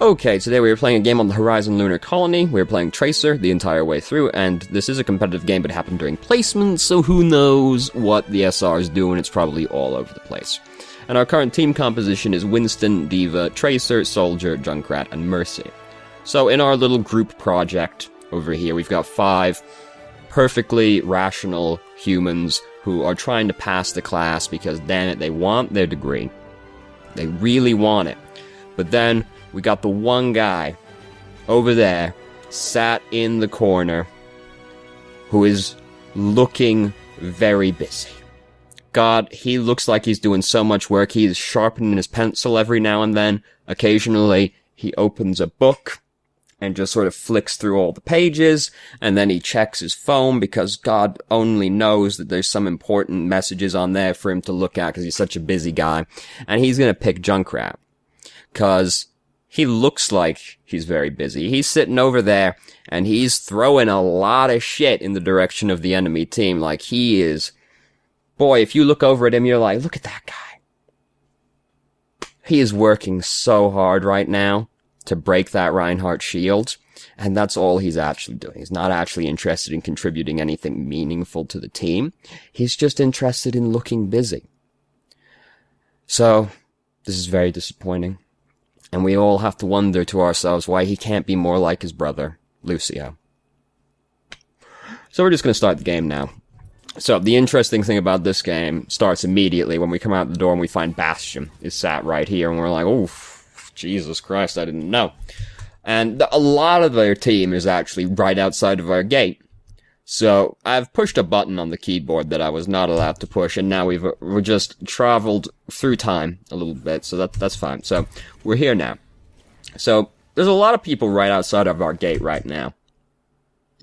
Okay, today we are playing a game on the Horizon Lunar Colony. We are playing Tracer the entire way through, and this is a competitive game, but it happened during placement, so who knows what the SR is doing. It's probably all over the place. And our current team composition is Winston, Diva, Tracer, Soldier, Junkrat, and Mercy. So in our little group project over here, we've got 5 perfectly rational humans who are trying to pass the class because, damn it, they want their degree. They really want it. But then we got the one guy over there, sat in the corner, who is looking very busy. God, he looks like he's doing so much work. He is sharpening his pencil every now and then. Occasionally, he opens a book and just sort of flicks through all the pages, and then he checks his phone because God only knows that there's some important messages on there for him to look at because he's such a busy guy. And he's gonna pick Junkrat, because he looks like he's very busy. He's sitting over there, and he's throwing a lot of shit in the direction of the enemy team. Like, he is... Boy, if you look over at him, you're like, look at that guy. He is working so hard right now to break that Reinhardt shield, and that's all he's actually doing. He's not actually interested in contributing anything meaningful to the team. He's just interested in looking busy. So, this is very disappointing. And we all have to wonder to ourselves why he can't be more like his brother, Lucio. So we're just going to start the game now. So the interesting thing about this game starts immediately when we come out the door and we find Bastion is sat right here. And we're like, oh, Jesus Christ, I didn't know. And a lot of their team is actually right outside of our gate. So I've pushed a button on the keyboard that I was not allowed to push, and now we've just traveled through time a little bit, so that's fine. So we're here now. So there's a lot of people right outside of our gate right now.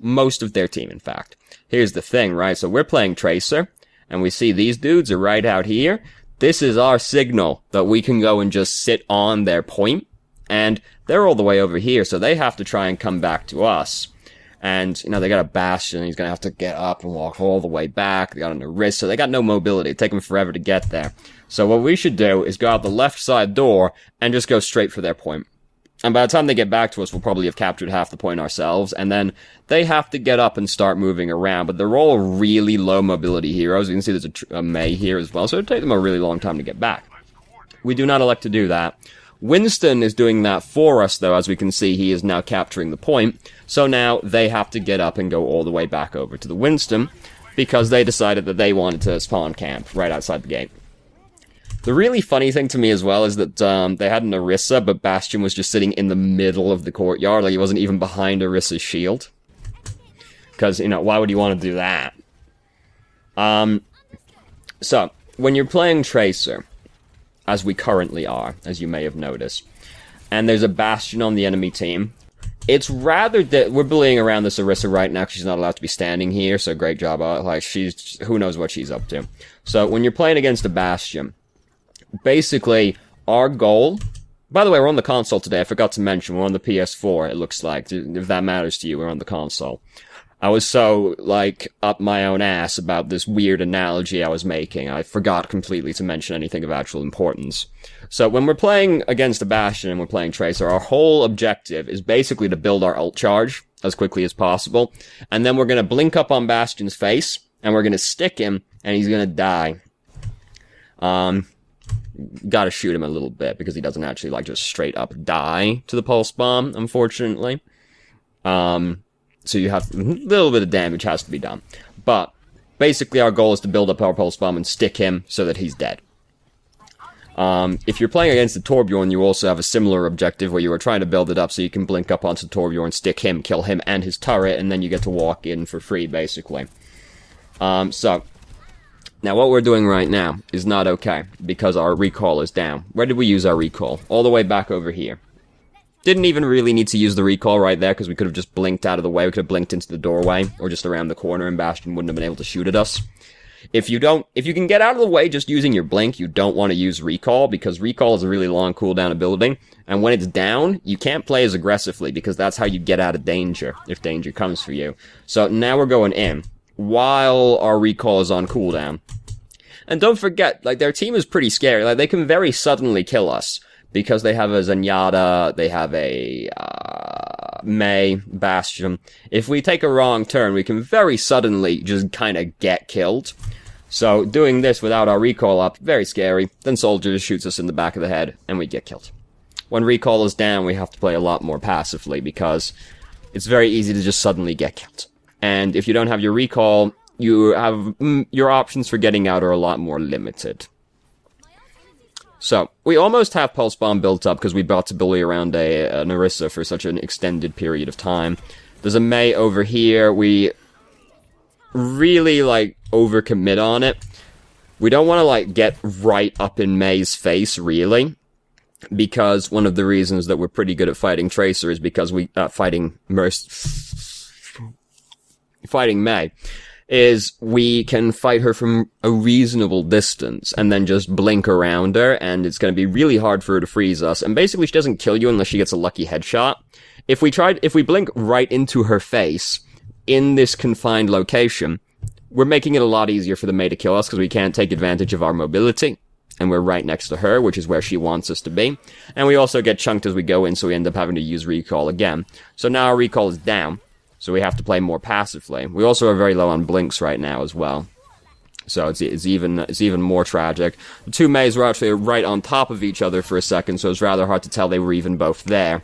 Most of their team, in fact. Here's the thing, right? So we're playing Tracer, and we see these dudes are right out here. This is our signal that we can go and just sit on their point, and they're all the way over here, so they have to try and come back to us. And, you know, they got a Bastion, he's gonna have to get up and walk all the way back. They got an Orisa, so they got no mobility. It'd take them forever to get there. So what we should do is go out the left side door and just go straight for their point. And by the time they get back to us, we'll probably have captured half the point ourselves, and then they have to get up and start moving around. But they're all really low mobility heroes. You can see there's a Mei here as well, so it'll take them a really long time to get back. We do not elect to do that. Winston is doing that for us, though. As we can see, he is now capturing the point. So now they have to get up and go all the way back over to the Winston, because they decided that they wanted to spawn camp right outside the gate. The really funny thing to me as well is that they had an Orisa, but Bastion was just sitting in the middle of the courtyard. Like, he wasn't even behind Orisa's shield. Because, you know, why would you want to do that? So, when you're playing Tracer, as we currently are, as you may have noticed, and there's a Bastion on the enemy team, it's rather that we're bullying around this Orisa right now because she's not allowed to be standing here, so great job. Like, who knows what she's up to. So, when you're playing against a Bastion, basically, our goal... By the way, we're on the console today. I forgot to mention, we're on the PS4, it looks like. If that matters to you, we're on the console. I was so, like, up my own ass about this weird analogy I was making. I forgot completely to mention anything of actual importance. So, when we're playing against a Bastion and we're playing Tracer, our whole objective is basically to build our ult charge as quickly as possible. And then we're gonna blink up on Bastion's face, and we're gonna stick him, and he's gonna die. Gotta shoot him a little bit, because he doesn't actually, like, just straight up die to the pulse bomb, unfortunately. So you have, a little bit of damage has to be done. But, basically our goal is to build up our pulse bomb and stick him so that he's dead. If you're playing against the Torbjorn, you also have a similar objective where you are trying to build it up so you can blink up onto Torbjorn, stick him, kill him and his turret, and then you get to walk in for free, basically. So, now what we're doing right now is not okay, because our recall is down. Where did we use our recall? All the way back over here. Didn't even really need to use the recall right there, because we could have just blinked out of the way. We could have blinked into the doorway, or just around the corner, and Bastion wouldn't have been able to shoot at us. If you can get out of the way just using your blink, you don't want to use recall, because recall is a really long cooldown ability, and when it's down, you can't play as aggressively, because that's how you get out of danger, if danger comes for you. So now we're going in, while our recall is on cooldown. And don't forget, like, their team is pretty scary. Like, they can very suddenly kill us. because they have a Zenyatta, they have a Mei, Bastion. If we take a wrong turn, we can very suddenly just kind of get killed. So doing this without our recall up, very scary. Then Soldier just shoots us in the back of the head, and we get killed. When recall is down, we have to play a lot more passively, because it's very easy to just suddenly get killed. And if you don't have your recall, you have your options for getting out are a lot more limited. So, we almost have Pulse Bomb built up because we bought to bully around an Orisa for such an extended period of time. There's a Mei over here. We really, overcommit on it. We don't want to, get right up in Mei's face, really. Because one of the reasons that we're pretty good at fighting Tracer is because fighting Mei, is we can fight her from a reasonable distance and then just blink around her, and it's going to be really hard for her to freeze us. And basically, she doesn't kill you unless she gets a lucky headshot. If we blink right into her face in this confined location, we're making it a lot easier for the Mei to kill us because we can't take advantage of our mobility. And we're right next to her, which is where she wants us to be. And we also get chunked as we go in, so we end up having to use recall again. So now our recall is down. So we have to play more passively. We also are very low on blinks right now as well. So it's even more tragic. The two Meis were actually right on top of each other for a second, so it's rather hard to tell they were even both there.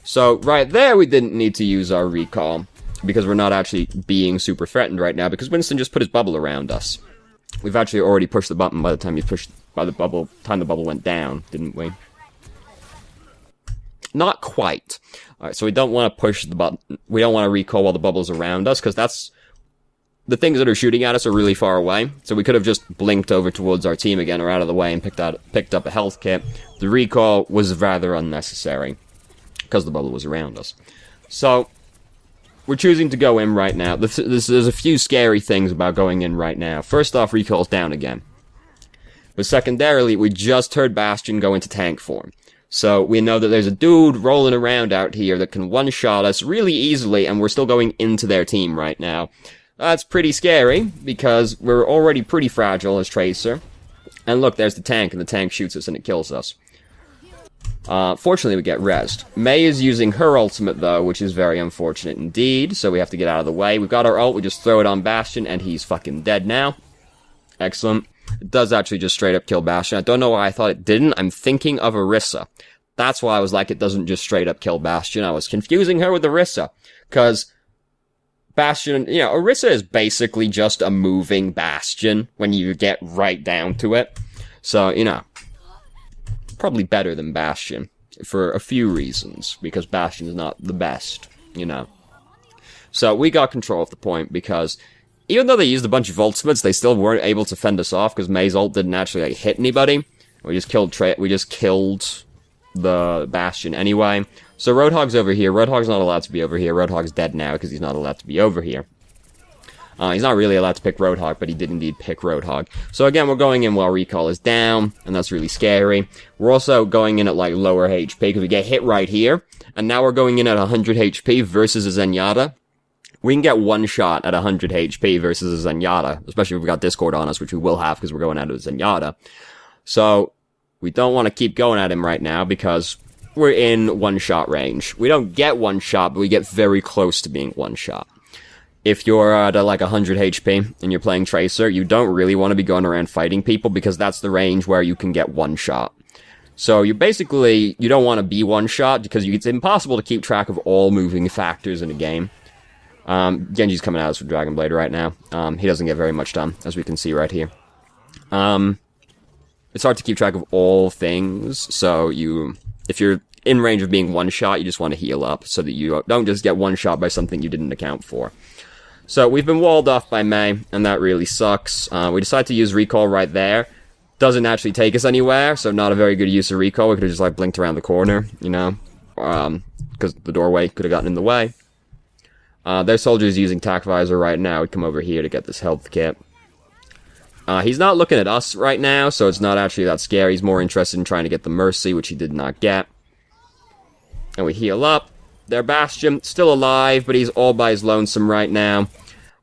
So right there we didn't need to use our recall, because we're not actually being super threatened right now, because Winston just put his bubble around us. We've actually already pushed the button by the time the bubble went down, didn't we? Not quite. Alright, so we don't want to push the button. We don't want to recall while the bubble's around us, because that's... The things that are shooting at us are really far away, so we could have just blinked over towards our team again or out of the way and picked up a health kit. The recall was rather unnecessary, because the bubble was around us. So, we're choosing to go in right now. There's a few scary things about going in right now. First off, recall's down again. But secondarily, we just heard Bastion go into tank form. So we know that there's a dude rolling around out here that can one-shot us really easily, and we're still going into their team right now. That's pretty scary, because we're already pretty fragile as Tracer. And look, there's the tank, and the tank shoots us and it kills us. Fortunately, we get rezzed. Mei is using her ultimate, though, which is very unfortunate indeed, so we have to get out of the way. We've got our ult, we just throw it on Bastion, and he's fucking dead now. Excellent. It does actually just straight up kill Bastion. I don't know why I thought it didn't. I'm thinking of Orisa. That's why I was like, it doesn't just straight up kill Bastion. I was confusing her with Orisa. Because Bastion, Orisa is basically just a moving Bastion when you get right down to it. So, probably better than Bastion for a few reasons. Because Bastion is not the best, So we got control of the point because... Even though they used a bunch of ultimates, they still weren't able to fend us off because Mei's ult didn't actually hit anybody. We just killed the Bastion anyway. So Roadhog's over here. Roadhog's not allowed to be over here. Roadhog's dead now because he's not allowed to be over here. He's not really allowed to pick Roadhog, but he did indeed pick Roadhog. So again, we're going in while recall is down, and that's really scary. We're also going in at lower HP because we get hit right here, and now we're going in at 100 HP versus a Zenyatta. We can get one shot at 100 HP versus a Zenyatta, especially if we've got Discord on us, which we will have because we're going out of a Zenyatta. So, we don't want to keep going at him right now because we're in one-shot range. We don't get one shot, but we get very close to being one shot. If you're at 100 HP and you're playing Tracer, you don't really want to be going around fighting people because that's the range where you can get one shot. So you don't want to be one shot because it's impossible to keep track of all moving factors in a game. Genji's coming at us with Dragon Blade right now. He doesn't get very much done, as we can see right here. It's hard to keep track of all things, so if you're in range of being one shot, you just want to heal up, so that you don't just get one shot by something you didn't account for. So, we've been walled off by Mei, and that really sucks. We decided to use recall right there. Doesn't actually take us anywhere, so not a very good use of recall. We could have just, blinked around the corner, because the doorway could have gotten in the way. Their soldier's using tac visor right now. We come over here to get this health kit. He's not looking at us right now, so it's not actually that scary. He's more interested in trying to get the Mercy, which he did not get. And we heal up. Their Bastion, still alive, but he's all by his lonesome right now.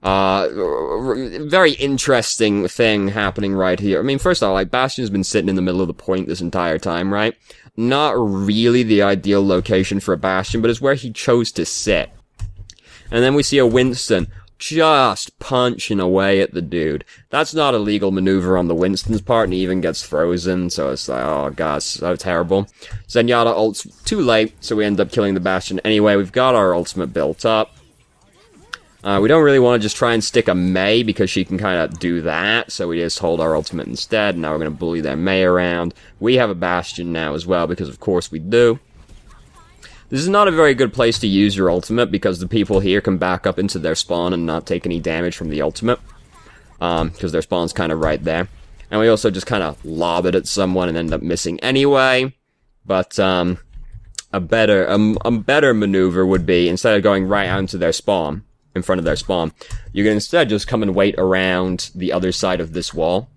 Very interesting thing happening right here. I mean, first of all, like, Bastion's been sitting in the middle of the point this entire time, right? Not really the ideal location for a Bastion, but it's where he chose to sit. And then we see a Winston just punching away at the dude. That's not a legal maneuver on the Winston's part, and he even gets frozen, so it's like, oh god, so terrible. Zenyatta ults too late, so we end up killing the Bastion. Anyway, we've got our ultimate built up. We don't really want to just try and stick a Mei, because she can kind of do that, so we just hold our ultimate instead, and now we're going to bully their Mei around. We have a Bastion now as well, because of course we do. This is not a very good place to use your ultimate, because the people here can back up into their spawn and not take any damage from the ultimate, because their spawn's kind of right there. And we also just kind of lob it at someone and end up missing anyway, but a better maneuver would be, instead of going right out into their spawn, in front of their spawn, you can instead just come and wait around the other side of this wall,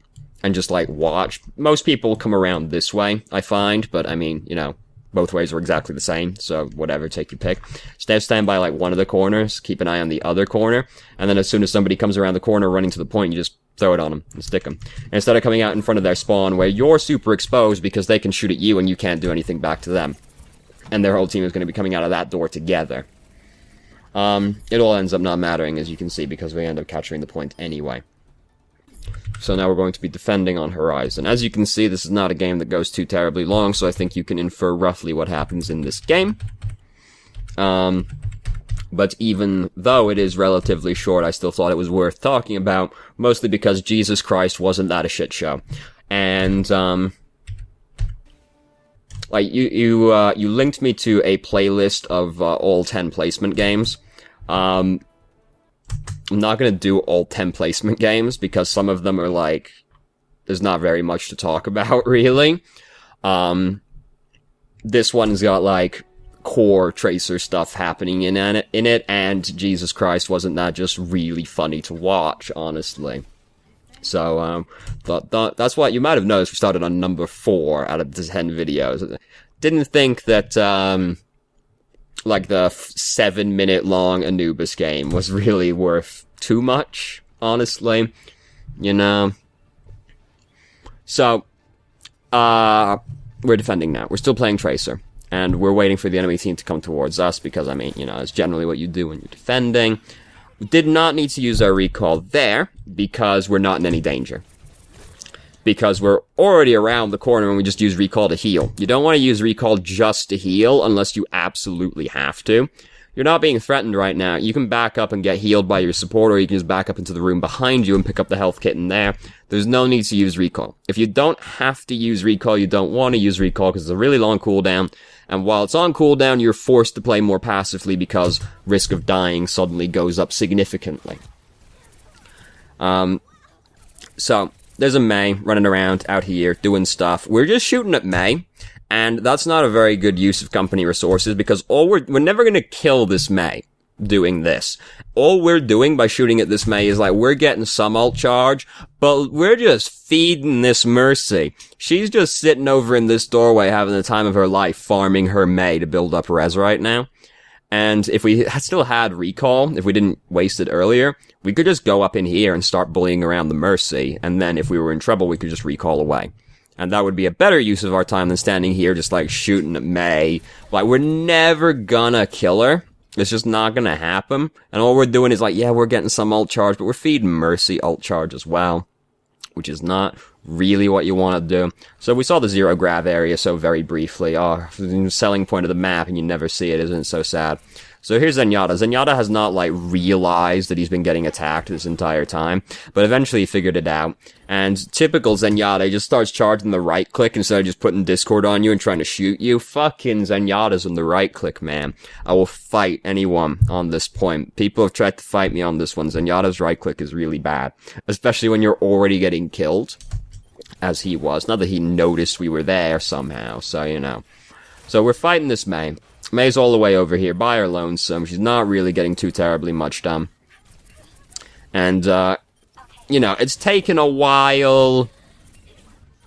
and just, like, watch. Most people come around this way, I find, but, I mean, you know, both ways are exactly the same, so whatever, take your pick. Stand by, like, one of the corners, keep an eye on the other corner, and then as soon as somebody comes around the corner running to the point, you just throw it on them and stick them. And instead of coming out in front of their spawn, where you're super exposed because they can shoot at you and you can't do anything back to them, and their whole team is going to be coming out of that door together. It all ends up not mattering, as you can see, because we end up capturing the point anyway. So now we're going to be defending on Horizon. As you can see, this is not a game that goes too terribly long, so I think you can infer roughly what happens in this game. But even though it is relatively short, I still thought it was worth talking about, mostly because Jesus Christ wasn't that a shit show. And, like, you linked me to a playlist of, all 10 placement games. I'm not gonna do all 10 placement games, because some of them are, like, there's not very much to talk about, really. This one's got, like, core Tracer stuff happening in it, and Jesus Christ, wasn't that just really funny to watch, honestly. So, that's what you might have noticed. We started on number 4 out of the 10 videos. Didn't think that, like, the 7-minute long Anubis game was really worth too much, honestly. You know? So, we're defending now. We're still playing Tracer. And we're waiting for the enemy team to come towards us, because, I mean, you know, it's generally what you do when you're defending. We did not need to use our recall there, because we're not in any danger. Because we're already around the corner and we just use recall to heal. You don't want to use recall just to heal unless you absolutely have to. You're not being threatened right now. You can back up and get healed by your support, or you can just back up into the room behind you and pick up the health kit in there. There's no need to use recall. If you don't have to use recall, you don't want to use recall, because it's a really long cooldown. And while it's on cooldown, you're forced to play more passively, because risk of dying suddenly goes up significantly. So, there's a Mei running around out here doing stuff. We're just shooting at Mei, and that's not a very good use of company resources, because we're never gonna kill this Mei doing this. All we're doing by shooting at this Mei is, like, we're getting some ult charge, but we're just feeding this Mercy. She's just sitting over in this doorway having the time of her life, farming her Mei to build up res right now. And if we still had recall, if we didn't waste it earlier, we could just go up in here and start bullying around the Mercy, and then if we were in trouble, we could just recall away. And that would be a better use of our time than standing here just, like, shooting at Mei. Like, we're never gonna kill her. It's just not gonna happen. And all we're doing is, like, yeah, we're getting some ult charge, but we're feeding Mercy ult charge as well, which is not really what you want to do. So we saw the zero grav area so very briefly. Oh, the selling point of the map, and you never see it. Isn't it so sad? So here's Zenyatta. Zenyatta has not, like, realized that he's been getting attacked this entire time, but eventually he figured it out. And typical Zenyatta, he just starts charging the right click instead of just putting Discord on you and trying to shoot you. Fucking Zenyatta's on the right click, man. I will fight anyone on this point. People have tried to fight me on this one. Zenyatta's right click is really bad, especially when you're already getting killed, as he was. Not that he noticed we were there somehow, so, you know. So we're fighting this Mei. Mei's all the way over here by her lonesome. She's not really getting too terribly much done. And, you know, it's taken a while.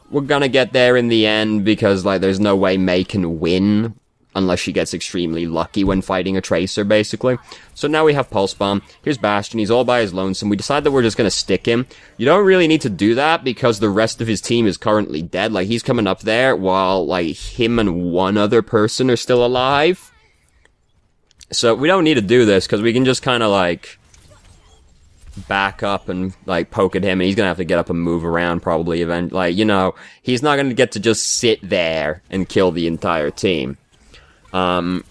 We're gonna get there in the end, because, like, there's no way Mei can win unless she gets extremely lucky when fighting a Tracer, basically. So now we have Pulse Bomb. Here's Bastion. He's all by his lonesome. We decide that we're just going to stick him. You don't really need to do that because the rest of his team is currently dead. Like, he's coming up there while, like, him and one other person are still alive. So we don't need to do this because we can just kind of, like, back up and, like, poke at him, and he's gonna have to get up and move around probably eventually. Like, you know, he's not gonna get to just sit there and kill the entire team. Mostly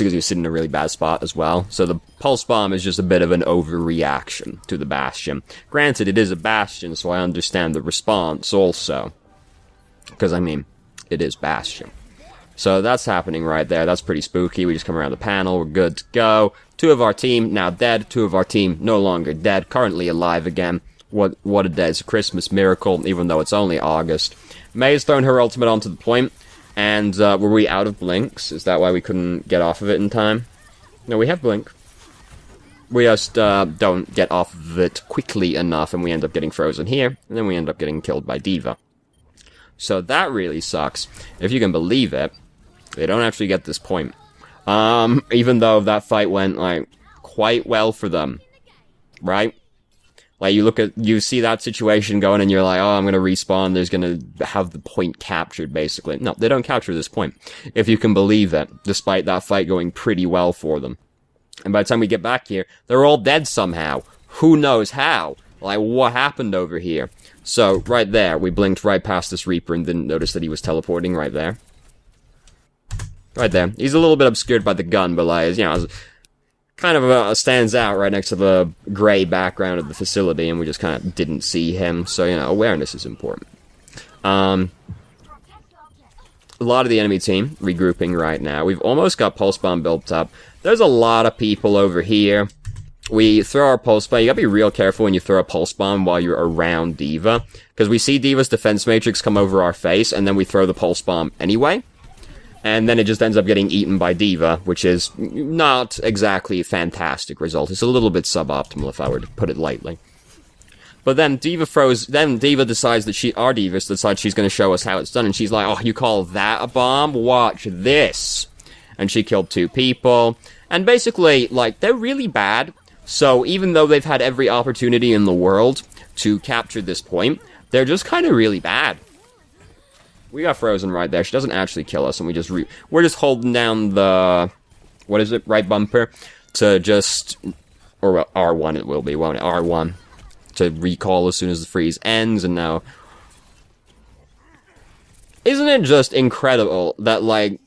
because he was sitting in a really bad spot as well. So the Pulse Bomb is just a bit of an overreaction to the Bastion. Granted, it is a Bastion, so I understand the response also. Because, I mean, it is Bastion. So that's happening right there. That's pretty spooky. We just come around the panel. We're good to go. 2 of our team now dead. 2 of our team no longer dead. Currently alive again. What a day. It's a Christmas miracle, even though it's only August. May's thrown her ultimate onto the point. And were we out of blinks? Is that why we couldn't get off of it in time? No, we have blink. We just don't get off of it quickly enough, and we end up getting frozen here. And then we end up getting killed by D.Va. So that really sucks. If you can believe it, they don't actually get this point. Even though that fight went, like, quite well for them. Right? Like, you see that situation going and you're like, oh, I'm gonna respawn, there's gonna have the point captured, basically. No, they don't capture this point. If you can believe it, despite that fight going pretty well for them. And by the time we get back here, they're all dead somehow. Who knows how? Like, what happened over here? So, right there, we blinked right past this Reaper and didn't notice that he was teleporting right there. Right there. He's a little bit obscured by the gun, but, like, you know, kind of stands out right next to the gray background of the facility, and we just kind of didn't see him. So, you know, awareness is important. A lot of the enemy team regrouping right now. We've almost got Pulse Bomb built up. There's a lot of people over here. We throw our Pulse Bomb. You gotta be real careful when you throw a Pulse Bomb while you're around D.Va, because we see D.Va's defense matrix come over our face, and then we throw the Pulse Bomb anyway. And then it just ends up getting eaten by D.Va, which is not exactly a fantastic result. It's a little bit suboptimal, if I were to put it lightly. But then D.Va decides that our D.Va decides she's going to show us how it's done, and she's like, oh, you call that a bomb? Watch this. And she killed 2 people. And basically, like, they're really bad. So even though they've had every opportunity in the world to capture this point, they're just kind of really bad. We got frozen right there. She doesn't actually kill us, and we're just holding down the, what is it, right bumper, to just, or well, R1 it will be, won't it? R1, to recall as soon as the freeze ends, and now, isn't it just incredible that, like,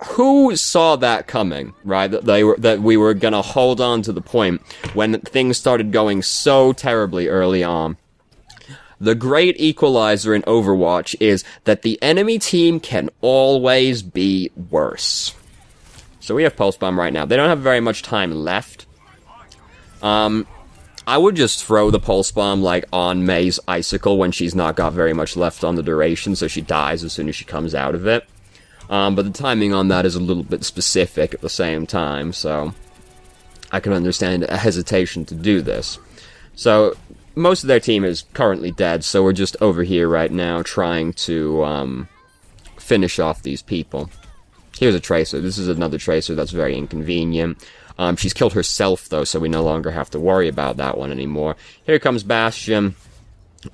who saw that coming, right? That we were gonna hold on to the point when things started going so terribly early on. The great equalizer in Overwatch is that the enemy team can always be worse. So we have Pulse Bomb right now. They don't have very much time left. I would just throw the Pulse Bomb, like, on May's Icicle when she's not got very much left on the duration, so she dies as soon as she comes out of it. But the timing on that is a little bit specific at the same time, so I can understand a hesitation to do this. So most of their team is currently dead, so we're just over here right now trying to finish off these people. Here's a Tracer. This is another Tracer that's very inconvenient. She's killed herself, though, so we no longer have to worry about that one anymore. Here comes Bastion.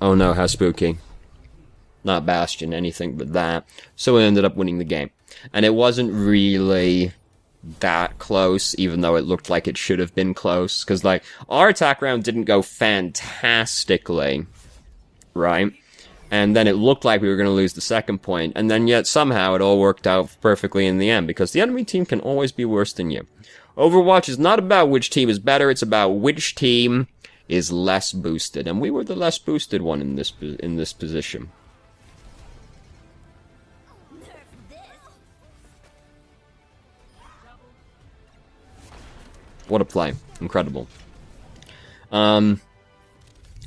Oh no, how spooky. Not Bastion, anything but that. So we ended up winning the game. And it wasn't really that close, even though it looked like it should have been close. Because, like, our attack round didn't go fantastically, right? And then it looked like we were going to lose the second point. And then yet somehow it all worked out perfectly in the end. Because the enemy team can always be worse than you. Overwatch is not about which team is better. It's about which team is less boosted. And we were the less boosted one in this position. What a play. Incredible.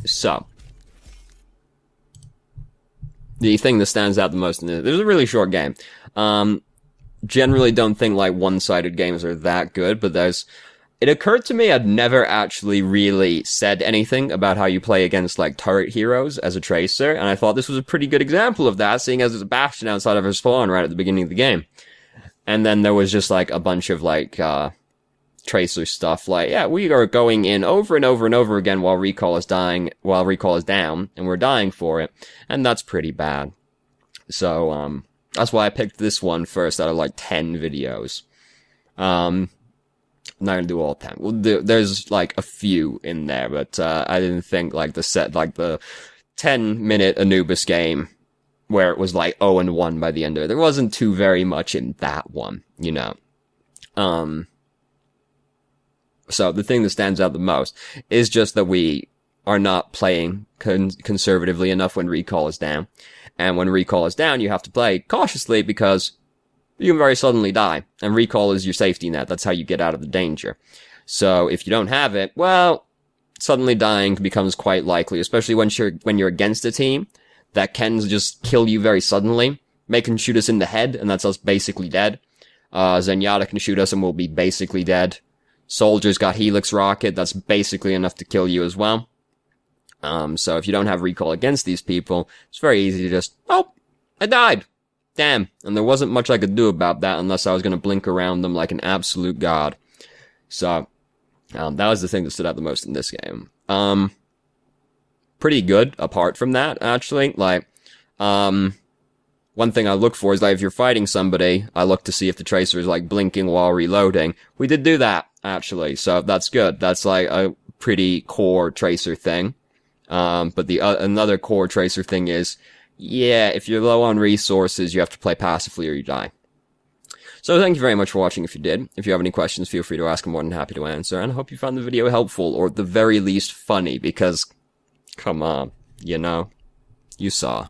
So. The thing that stands out the most in this, it was a really short game. Generally don't think, like, one-sided games are that good, but it occurred to me I'd never actually really said anything about how you play against, like, turret heroes as a tracer, and I thought this was a pretty good example of that, seeing as there's a bastion outside of her spawn right at the beginning of the game. And then there was just, like, a bunch of, like, tracer stuff, like, yeah, we are going in over and over and over again while recall is down, and we're dying for it, and that's pretty bad. So, that's why I picked this one first out of, like, 10 videos. I'm not gonna do all 10. Well, there's, like, a few in there, but, I didn't think, like, the 10-minute Anubis game, where it was, like, 0-1 by the end of it. There wasn't too very much in that one, you know. So, the thing that stands out the most is just that we are not playing conservatively enough when recall is down. And when recall is down, you have to play cautiously because you can very suddenly die, and recall is your safety net. That's how you get out of the danger. So if you don't have it, well, suddenly dying becomes quite likely, especially when you're against a team that can just kill you very suddenly. They can shoot us in the head, and that's us basically dead. Zenyatta can shoot us and we'll be basically dead. Soldier's got Helix Rocket, that's basically enough to kill you as well. So if you don't have recall against these people, it's very easy to just, oh, I died. Damn. And there wasn't much I could do about that unless I was going to blink around them like an absolute god. So, that was the thing that stood out the most in this game. Pretty good, apart from that, actually. Like, one thing I look for is, like, if you're fighting somebody, I look to see if the tracer is, like, blinking while reloading. We did do that, actually, so that's good. That's, like, a pretty core tracer thing. But another core tracer thing is, yeah, if you're low on resources, you have to play passively or you die. So thank you very much for watching if you did. If you have any questions, feel free to ask. I'm more than happy to answer. And I hope you found the video helpful, or at the very least funny, because, come on, you know, you saw.